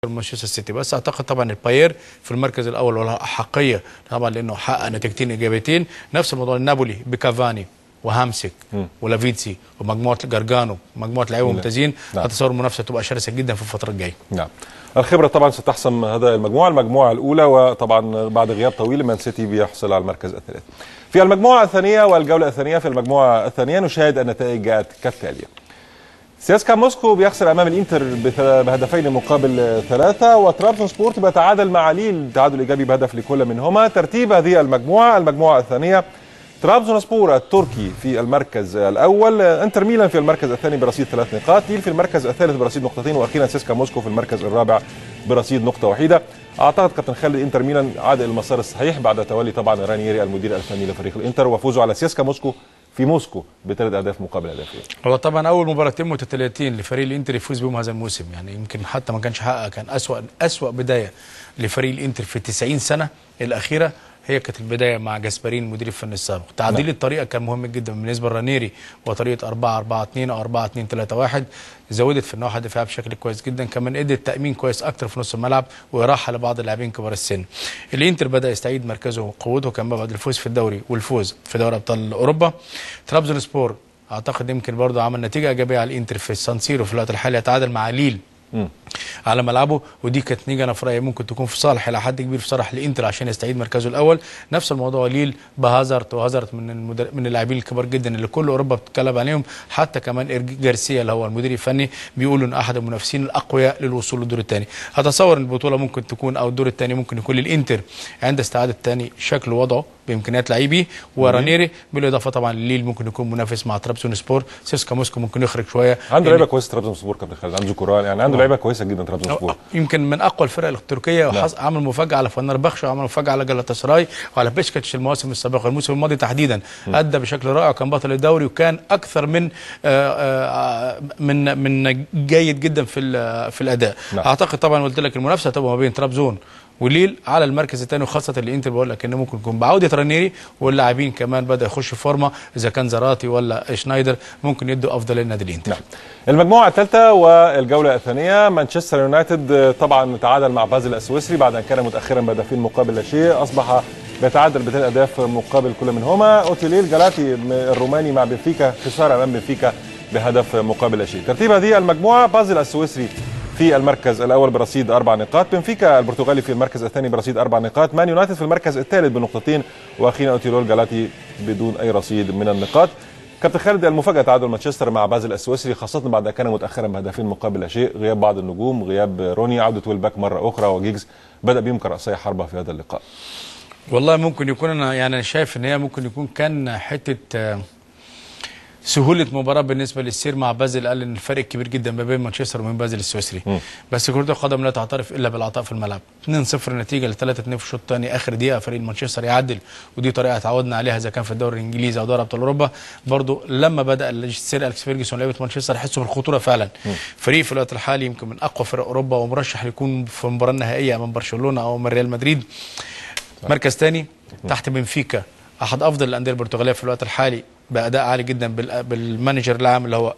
مانشستر سيتي. بس اعتقد طبعا الباير في المركز الاول ولا احقيه طبعا لانه حقق نتيجتين ايجابيتين. نفس الموضوع النابولي بكافاني وهامسك ولافيتسي ومجموعه جارجانو مجموعه لعيبه ممتازين. اتصور المنافسه تبقى شرسه جدا في الفتره الجايه. نعم. الخبره طبعا ستحسم هذا المجموعه الاولى، وطبعا بعد غياب طويل مان سيتي بيحصل على المركز الثالث. في المجموعه الثانيه والجوله الثانيه في المجموعه الثانيه نشاهد النتائج جاءت كالتالي: سياسكا موسكو بيخسر امام الانتر بهدفين مقابل 3، وترابزون سبورت بيتعادل مع ليل تعادل ايجابي بهدف لكل منهما. ترتيب هذه المجموعه الثانيه: ترابزون سبور التركي في المركز الاول، انتر ميلان في المركز الثاني برصيد 3 نقاط، ليل في المركز الثالث برصيد نقطتين، واخيرا سياسكا موسكو في المركز الرابع برصيد نقطه وحيده. اعتقد كابتن خالد انتر ميلان عاد الى المسار الصحيح بعد تولي طبعا رانييري المدير الفني لفريق الانتر وفوزه على سياسكا موسكو في موسكو ب3 اهداف مقابل هدفين. هو طبعا اول مباراتين متتاليتين لفريق الانتر يفوز بهم هذا الموسم، يعني يمكن حتى ما كانش حقق، كان اسوأ بدايه لفريق الانتر في 90 سنه الاخيره هي كانت البدايه مع جاسبرين المدير الفني السابق. تعديل الطريقه كان مهم جدا بالنسبه لرانيري، وطريقه 4-4-2 او 4-2-3-1 زودت في النواحي الدفاعيه بشكل كويس جدا، كمان ادت تامين كويس اكتر في نص الملعب وراحه لبعض اللاعبين كبار السن. الانتر بدا يستعيد مركزه وقوته كان بعد الفوز في الدوري والفوز في دوري ابطال اوروبا. ترابزون سبور اعتقد يمكن برضه عمل نتيجه ايجابيه على الانتر في السان سيرو في الوقت الحالي، يتعادل مع ليل على ملعبه، ودي كانت نتيجه انا في رايي ممكن تكون في صالح الى حد كبير في صالح الانتر عشان يستعيد مركزه الاول. نفس الموضوع ليل بهازارد، وهازارد من اللاعبين الكبار جدا اللي كل اوروبا بتتكلم عليهم، حتى كمان جارسيا اللي هو المدير الفني بيقولوا ان احد المنافسين الاقوياء للوصول للدور الثاني. اتصور ان البطوله ممكن تكون او الدور الثاني ممكن يكون للانتر عند استعاده ثاني شكل وضعه بامكانيات لاعبيه ورانيري، بالاضافه طبعا لليل ممكن يكون منافس مع ترابزون سبور. سيسكا موسكو ممكن يخرج شويه، عنده لعيبه كويسه ترابزون سبور كابتن خالد، عنده كورال، يعني عنده لعيبه كويسه جدا ترابزون سبور، يمكن من اقوى الفرق التركيه، عمل مفاجاه على فنربخش وعمل مفاجاه على جلاتاسراي وعلى بيشكتش المواسم السابقه. الموسم الماضي تحديدا ادى بشكل رائع وكان بطل الدوري، وكان اكثر من جيد جدا في الاداء. اعتقد طبعا قلت لك المنافسه هتبقى ما بين ترابزون وليل على المركز الثاني، وخاصه الانتر بقول لك انه ممكن يكون بعوده رانيري واللاعبين كمان بدا يخشوا فورمه، اذا كان زراتي ولا شنايدر ممكن يدوا افضل للنادي الانتر. نعم. المجموعه الثالثه والجوله الثانيه: مانشستر يونايتد طبعا تعادل مع بازل السويسري بعد ان كان متاخرا بهدفين مقابل لا شيء، اصبح بيتعادل ب3 اهداف مقابل كل منهما. اوتيليل جالاتي الروماني مع بنفيكا خساره امام بنفيكا بهدف مقابل لا شيء. ترتيب هذه المجموعه: بازل السويسري في المركز الاول برصيد 4 نقاط، بنفيكا البرتغالي في المركز الثاني برصيد 4 نقاط، مان يونايتد في المركز الثالث بنقطتين، واخيرا اوتيلول جالاتي بدون اي رصيد من النقاط. كابتن خالد، المفاجاه تعادل مانشستر مع بازل السويسري خاصه بعد ان كان متاخرا بهدفين مقابل لا شيء، غياب بعض النجوم، غياب روني، عوده ويلباك مره اخرى، وجيجز بدا بهم كرأسي حربه في هذا اللقاء. والله ممكن يكون انا شايف ان هي ممكن يكون كان حته سهوله مباراه بالنسبه للسير مع بازل، قال ان الفرق كبير جدا ما بين مانشستر وبين بازل السويسري. بس كره القدم لا تعترف الا بالعطاء في الملعب. 2-0 النتيجه ل 3-2 في الشوط الثاني، اخر دقيقه فريق مانشستر يعدل، ودي طريقه تعودنا عليها اذا كان في الدوري الانجليزي او دوري ابطال اوروبا. برضو لما بدا السير اليكس فيرجسون لعيبه مانشستر يحسوا بالخطوره فعلا. فريق في الوقت الحالي يمكن من اقوى فرق اوروبا ومرشح يكون في المباراه النهائيه امام برشلونه او من ريال مدريد. مركز ثاني تحت بنفيكا، احد افضل الانديه البرتغاليه في الوقت الحالي باداء عالي جدا بالمانجر العام اللي هو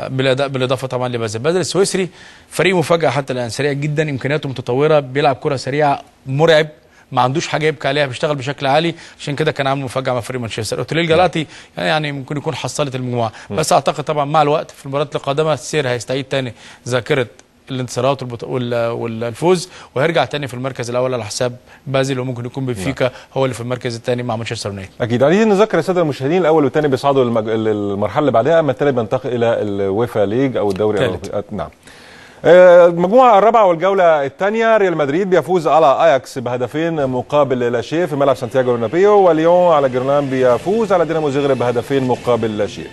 بالاداء، بالاضافه طبعا لبازل السويسري فريق مفاجاه حتى الان، سريع جدا، امكانياته متطوره، بيلعب كره سريعه، مرعب، ما عندوش حاجه يبكي عليها، بيشتغل بشكل عالي، عشان كده كان عامل مفاجاه مع فريق مانشستر. اوتيليل جالاتي يعني ممكن يكون حصلت المجموعه، بس اعتقد طبعا مع الوقت في المباريات القادمه السير هيستعيد ثاني ذاكره الانتصارات والفوز، وهيرجع تاني في المركز الاول على حساب بازل، وممكن يكون بنفيكا هو اللي في المركز الثاني مع مانشستر يونايتد. اكيد. عايزين نذكر الساده المشاهدين الاول والثاني بيصعدوا المرحله اللي بعدها، اما الثالث بينتقل الى الويفا ليج او الدوري نعم. المجموعه الرابعه والجوله الثانيه: ريال مدريد بيفوز على اياكس بهدفين مقابل لا شيء في ملعب سانتياغو برنابيو، وليون على جرنان بيفوز على دينامو زغرب بهدفين مقابل لا شيء.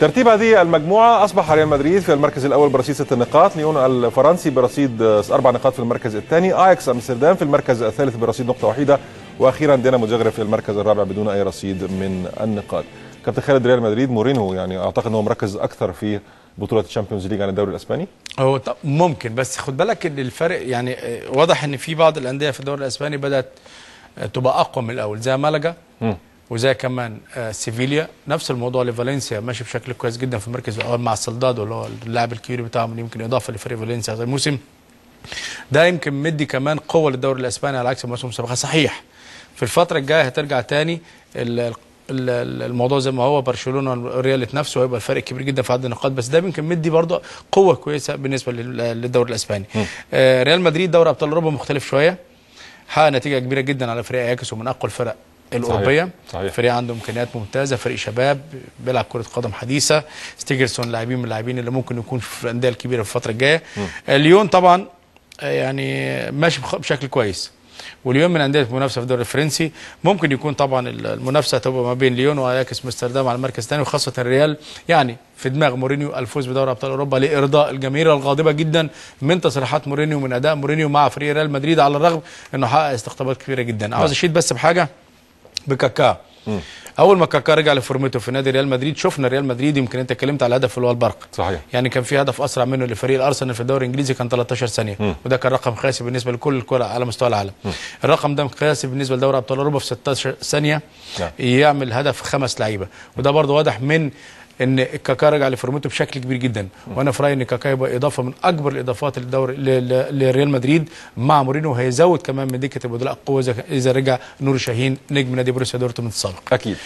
ترتيب هذه المجموعة: أصبح ريال مدريد في المركز الأول برصيد 6 نقاط، ليون الفرنسي برصيد 4 نقاط في المركز الثاني، أياكس أمستردام في المركز الثالث برصيد نقطة وحيدة، وأخيرا دينامو زغرب في المركز الرابع بدون أي رصيد من النقاط. كابتن خالد، ريال مدريد مورينو يعني أعتقد أنه مركز أكثر في بطولة الشامبيونز ليج عن الدوري الإسباني؟ هو ممكن، بس خد بالك إن الفرق يعني واضح إن في بعض الأندية في الدوري الإسباني بدأت تبقى أقوى من الأول، زي مالاجا وزي كمان سيفيليا. نفس الموضوع لفالنسيا ماشي بشكل كويس جدا في المركز الاول مع سولدادو اللي هو اللاعب الكبير بتاعهم اللي يمكن اضافه لفريق فالنسيا هذا الموسم. ده يمكن مدي كمان قوه للدوري الاسباني على عكس الموسم السابق. صحيح في الفتره الجايه هترجع تاني الموضوع زي ما هو، برشلونه والريال نفسه هيبقى الفرق كبير جدا في عدد النقاط، بس ده يمكن مدي برضه قوه كويسه بالنسبه للدوري الاسباني. ريال مدريد دوري ابطال اوروبا مختلف شويه، حقق نتيجه كبيره جدا على فريق اياكس ومن اقوى الفرق الاوروبيه. صحيح. فريق عنده امكانيات ممتازه، فريق شباب بيلعب كره قدم حديثه. ستيجرسون لاعبين من اللاعبين اللي ممكن يكون في الانديه الكبيره في الفتره الجايه. ليون طبعا يعني ماشي بشكل كويس، واليوم من انديه المنافسه في الدوري الفرنسي. ممكن يكون طبعا المنافسه تبقى ما بين ليون واياكس امستردام على المركز الثاني، وخاصه الريال يعني في دماغ مورينيو الفوز بدوري ابطال اوروبا لارضاء الجماهير الغاضبه جدا من تصريحات مورينيو ومن اداء مورينيو مع فريق ريال مدريد، على الرغم انه حقق استقطابات كبيره جدا. عاوز اشيد بس بحاجه بكاكا. اول ما كاكا رجع لفورمته في نادي ريال مدريد شفنا ريال مدريد، يمكن انت اتكلمت على الهدف اللي هو البرق. صحيح. يعني كان في هدف اسرع منه لفريق الارسنال في الدوري الانجليزي كان 13 ثانيه، وده كان رقم قياسي بالنسبه لكل الكره على مستوى العالم. الرقم ده قياسي بالنسبه لدوري ابطال اوروبا في 16 ثانيه يعمل هدف 5 لعيبه، وده برضه واضح من ان كاكا رجع لفورمته بشكل كبير جدا. وانا في رايي ان كاكا يبقى اضافه من اكبر الاضافات للدوري لريال مدريد مع مورينيو، هيزود كمان من دكه البدلاء قوه اذا رجع نور شاهين نجم نادي بروسيا دورتموند السابق. اكيد.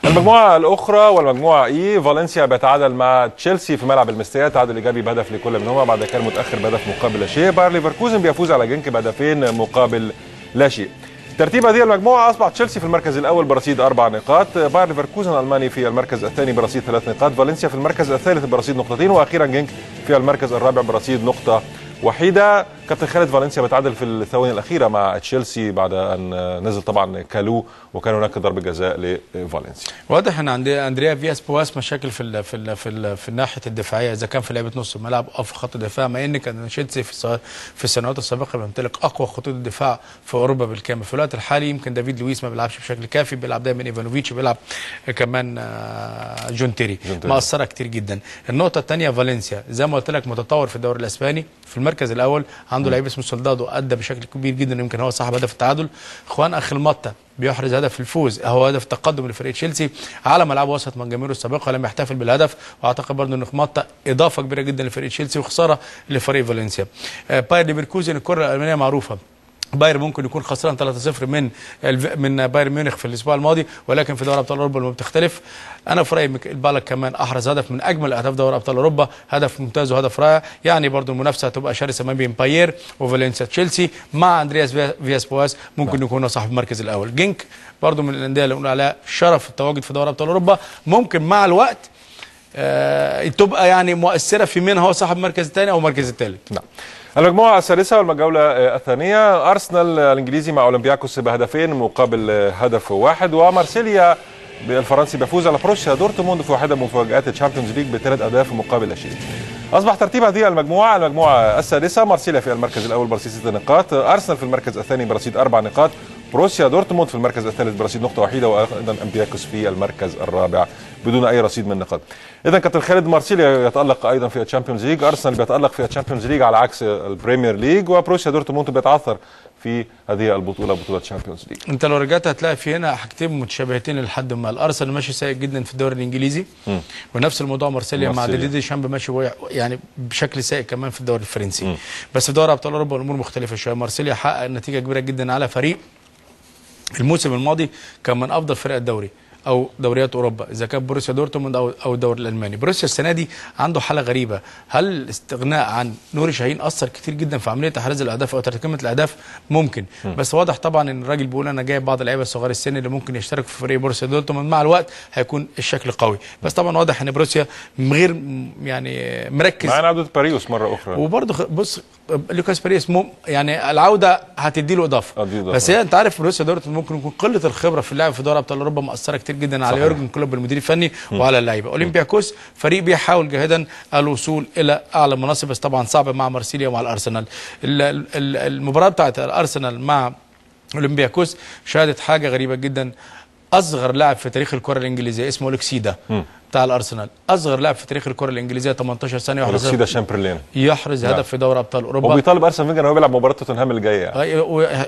المجموعه الاخرى والمجموعه اي، فالنسيا بيتعادل مع تشيلسي في ملعب المستيات، تعادل ايجابي بهدف لكل منهما بعد كان متاخر بهدف مقابل لا شيء. باير ليفركوزن بيفوز على جنك بهدفين مقابل لا شيء. ترتيب هذه المجموعه اصبح تشيلسي في المركز الاول برصيد 4 نقاط، باير ليفركوزن الالماني في المركز الثاني برصيد 3 نقاط، فالنسيا في المركز الثالث برصيد 2 نقطتين، واخيرا جنك في المركز الرابع برصيد 1 نقطة. كابتن خالد، فالنسيا بتعادل في الثواني الاخيره مع تشيلسي بعد ان نزل طبعا كالو وكان هناك ضربه جزاء لفالنسيا. واضح ان عند اندريا فياس بواس مشاكل في الناحيه الدفاعيه، اذا كان في لعبه نص الملعب او في خط الدفاع، مع ان كان تشيلسي في السنوات السابقه بيمتلك اقوى خطوط الدفاع في اوروبا بالكامل. في الوقت الحالي يمكن دافيد لويس ما بيلعبش بشكل كافي، بيلعب دايما ايفانوفيتش، بيلعب كمان جون تيري مأثره كتير جدا. النقطه الثانيه فالنسيا زي ما قلت لك متطور في الدوري الاسباني، في المركز الاول عنده لعيب اسمه سولدادو ادى بشكل كبير جدا، يمكن هو صاحب هدف التعادل. خوان اخيل ماتا بيحرز هدف الفوز، هو هدف التقدم لفريق تشيلسي على ملعب وسط من جماهيره السابقه، لم يحتفل بالهدف، واعتقد برضه ان ماتا اضافه كبيره جدا لفريق تشيلسي وخساره لفريق فالنسيا. باير ليفركوزن الكره الالمانيه معروفه، باير ممكن يكون خسران 3-0 من بايرن ميونخ في الاسبوع الماضي، ولكن في دوري ابطال اوروبا لما بتختلف. انا في رايي بالك كمان احرز هدف من اجمل اهداف دوري ابطال اوروبا، هدف ممتاز وهدف رائع. يعني برضو المنافسه هتبقى شرسه ما بين باير وفالنسيا. تشيلسي مع اندرياس فياس بواس ممكن يكون صاحب المركز الاول. جنك برضو من الانديه اللي بنقول عليها شرف التواجد في دوري ابطال اوروبا، ممكن مع الوقت تبقى يعني مؤثره في مين هو صاحب المركز الثاني او المركز الثالث. نعم. المجموعة السادسة والجولة الثانية، أرسنال الإنجليزي مع أولمبياكوس بهدفين مقابل هدف واحد، ومارسيليا الفرنسي بيفوز على بروسيا دورتموند في واحدة من مفاجآت الشامبيونز ليج ب3 أهداف مقابل لا شيء. أصبح ترتيب هذه المجموعة السادسة، مارسيليا في المركز الأول برصيد 6 نقاط، أرسنال في المركز الثاني برصيد 4 نقاط، بروسيا دورتموند في المركز الثالث برصيد 1 واحدة، وأيضا أولمبياكوس في المركز الرابع بدون أي رصيد من النقاط. إذا كابتن خالد، مارسيليا يتألق أيضا في الشامبيونز ليج، أرسنال بيتألق في الشامبيونز ليج على عكس البريمير ليج، وبروسيا دورتموند بيتعثر في هذه البطولة، بطولة الشامبيونز ليج. انت لو رجعت هتلاقي في هنا حاجتين متشابهتين لحد ما. الارسنال ماشي سيء جدا في الدوري الانجليزي، ونفس الموضوع مارسيليا مع ديدي شامب ماشي يعني بشكل سيء كمان في الدوري الفرنسي. بس في دوري ابطال اوروبا الامور مختلفه شويه. مارسيليا حقق نتيجه كبيره جدا على فريق الموسم الماضي كان من افضل فرق الدوري او دوريات اوروبا، اذا كان بروسيا دورتموند او الدوري الالماني. بروسيا السنه دي عنده حاله غريبه، هل الاستغناء عن نوري شاهين اثر كتير جدا في عمليه احراز الاهداف او تركيبه الاهداف؟ ممكن، بس واضح طبعا ان الراجل بيقول انا جايب بعض اللعيبه الصغار السن اللي ممكن يشتركوا في فريق بروسيا دورتموند، مع الوقت هيكون الشكل قوي. بس طبعا واضح ان بروسيا غير يعني مركز. معانا عوده باريوس مره اخرى، وبرضه بص لوكاس باريس يعني العوده هتدي له اضافه، بس هي انت عارف بروسيا دورتموند ممكن يكون قله الخبره في اللعب في دوري ابطال اوروبا مؤثره كتير جدا على يورجن كلوب المدير الفني وعلى اللعيبه. اولمبياكوس فريق بيحاول جاهدا الوصول الى اعلى مناصب، بس طبعا صعب مع مارسيليا ومع الارسنال. المباراه بتاعت الارسنال مع اولمبياكوس شهدت حاجه غريبه جدا. اصغر لاعب في تاريخ الكره الانجليزيه اسمه اولكسيدا بتاع الارسنال، اصغر لاعب في تاريخ الكره الانجليزيه 18 سنه يحرز هدف في دوري ابطال اوروبا. وبيطالب ارسن فينجر ان هو بيلعب مباراه توتنهام الجايه يعني.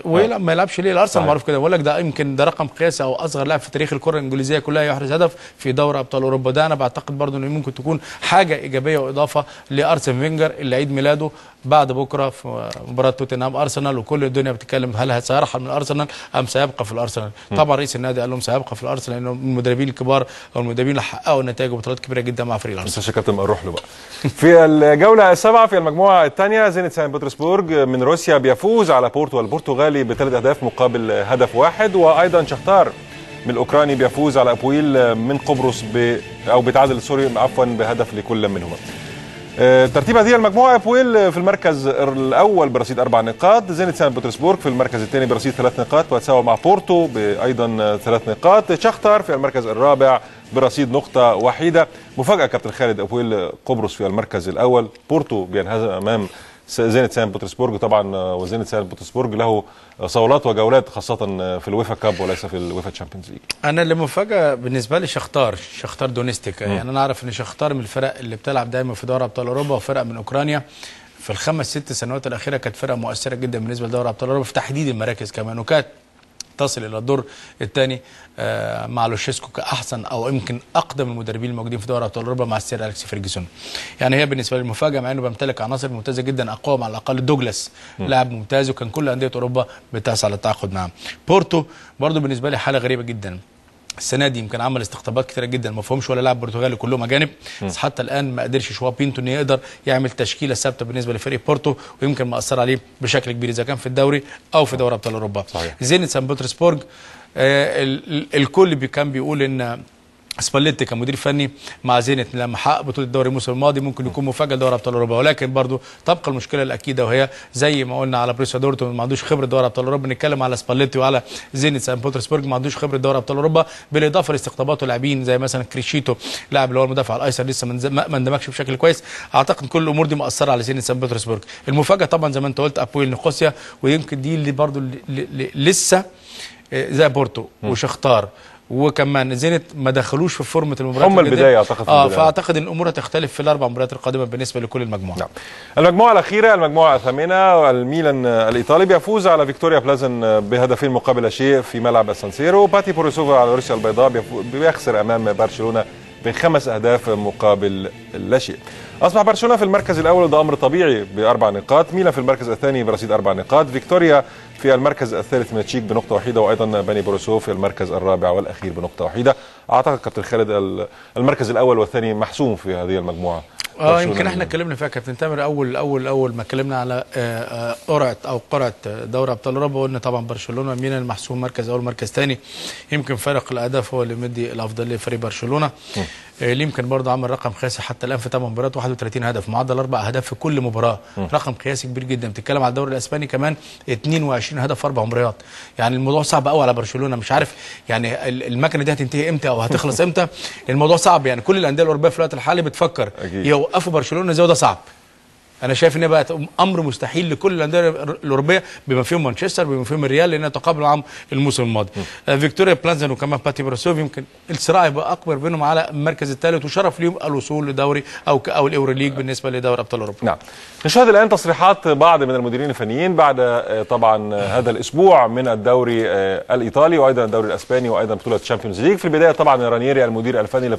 ويلعب ما يلعبش ليه؟ الارسنال معروف كده، بقول لك ده يمكن ده رقم قياسي او اصغر لاعب في تاريخ الكره الانجليزيه كلها يحرز هدف في دوري ابطال اوروبا. ده انا بعتقد برضه انه ممكن تكون حاجه ايجابيه واضافه لارسن فينجر اللي عيد ميلاده بعد بكره في مباراه توتنهام ارسنال، وكل الدنيا بتتكلم هل سيرحل من الارسنال ام سيبقى في الارسنال. طبعا رئيس النادي قال لهم سيبقى في الارسنال لانه من المدربين الكبار او المدربين اللي حققوا نتائج وبطولات كبيره جدا مع فريق الارسنال. بس كابتن نروح له بقى. في الجوله السابعه في المجموعه الثانيه زينت سان بطرسبورغ من روسيا بيفوز على بورتو البرتغالي ب3 أهداف مقابل هدف واحد، وايضا شختار من الاوكراني بيفوز على ابويل من قبرص بتعادل عفوا بهدف لكل منهما. ترتيب هذه المجموعه: ابويل في المركز الاول برصيد 4 نقاط، زينت سان بطرسبورغ في المركز الثاني برصيد 3 نقاط وتساوى مع بورتو بايضا 3 نقاط، شختار في المركز الرابع برصيد نقطه وحيده. مفاجاه كابتن خالد، ابويل قبرص في المركز الاول، بورتو بينهزم امام زينت سان بطرسبورغ طبعا، وزينت سان بطرسبورغ له صولات وجولات خاصه في الويفا كاب وليس في الويفا تشامبيونز ليج. انا اللي مفاجاه بالنسبه لي شختار دونيستيك. يعني انا اعرف ان شختار من الفرق اللي بتلعب دايما في دوري ابطال اوروبا، وفرق من اوكرانيا في ال5 6 سنوات الاخيره كانت فرقه مؤثره جدا بالنسبه لدوري ابطال اوروبا في تحديد المراكز كمان، وكانت تصل الى الدور الثاني مع لوشيسكو كاحسن او يمكن اقدم المدربين الموجودين في دوري ابطال اوروبا مع السير اليكس فيرجسون. يعني هي بالنسبه لي المفاجاه، مع انه بيمتلك عناصر ممتازه جدا، اقوى على الاقل دوجلاس لاعب ممتاز وكان كل انديه اوروبا بتسعى للتعاقد معه. بورتو برضو بالنسبه لي حاله غريبه جدا، السنه دي يمكن عمل استقطابات كتيره جدا ما فيهمش ولا لاعب برتغالي، كلهم اجانب، بس حتى الان ما قدرش شوا بينتو انه يقدر يعمل تشكيله ثابته بالنسبه لفريق بورتو، ويمكن مأثر عليه بشكل كبير اذا كان في الدوري او في دوري ابطال اوروبا. زينت سان بطرسبورغ الكل كان بيقول ان سباليتي كمدير فني مع زينت لما حقق بطوله الدوري الموسم الماضي ممكن يكون مفاجاه لدوري ابطال اوروبا، ولكن برضه تبقى المشكله الاكيده، وهي زي ما قلنا على بروسيا دورتموند ما عندوش خبره دوري ابطال اوروبا، نتكلم على سباليتي وعلى زينت سان بطرسبورغ ما عندوش خبره دوري ابطال اوروبا، بالاضافه لاستقطاباته لاعبين زي مثلا كريشيتو لاعب اللي هو المدافع الايسر لسه ما اندمجش بشكل كويس. اعتقد كل الامور دي مأثره على زينت سان بطرسبورغ. المفاجاه طبعا زي ما انت قلت ابويل نيقوسيا، ويمكن دي اللي برضه لسه زي بورتو وشختار وكمان زينت ما دخلوش في فورمه المباريات هم البدايه اعتقد. فاعتقد ان الامور هتختلف في ال4 مباريات القادمه بالنسبه لكل المجموعه. نعم. المجموعه الاخيره المجموعه الثامنه، الميلان الايطالي بيفوز على فيكتوريا بلازن بهدفين مقابل شيء في ملعب السانسيرو، باتي بوريسوفا على روسيا البيضاء بيخسر امام برشلونه ب5 أهداف مقابل لا شيء. اصبح برشلونه في المركز الاول وده امر طبيعي ب4 نقاط، ميلان في المركز الثاني برصيد 4 نقاط، فيكتوريا في المركز الثالث من تشيك بنقطه وحيده، وايضا باني بوروسوف في المركز الرابع والاخير بنقطه وحيده. اعتقد كابتن خالد المركز الاول والثاني محسوم في هذه المجموعه. يمكن احنا اتكلمنا فيها كابتن تامر اول ما اتكلمنا على قرعه دوري ابطال اوروبا، قلنا طبعا برشلونه ميلان محسوم مركز اول مركز ثاني، يمكن فارق الاهداف هو اللي مدي الافضليه لفريق برشلونه، اللي يمكن برضه عمل رقم قياسي حتى الان في 8 مباريات 31 هدف، معدل 4 اهداف في كل مباراه، رقم قياسي كبير جدا. بتتكلم على الدوري الاسباني كمان 22 هدف في 4 مباريات، يعني الموضوع صعب قوي على برشلونه، مش عارف يعني المكنه دي هتنتهي امتى او هتخلص امتى، الموضوع صعب. يعني كل الانديه الاوروبيه في الوقت الحالي بتفكر يوقفوا برشلونه زي، وده صعب. انا شايف ان بقت امر مستحيل لكل الانديه الاوروبيه بما فيهم مانشستر بما فيهم الريال لان تقابلوا معاهم الموسم الماضي. فيكتوريا بلازن وكمان باتي بروسوف يمكن الصراع يبقى اكبر بينهم على المركز الثالث، وشرف ليهم الوصول لدوري او الاورو ليج بالنسبه لدوري ابطال اوروبا. نعم. نشاهد الان تصريحات بعض من المديرين الفنيين بعد طبعا هذا الاسبوع من الدوري الايطالي وايضا الدوري الاسباني وايضا بطوله الشامبيونز ليج. في البدايه طبعا رانييري المدير الفني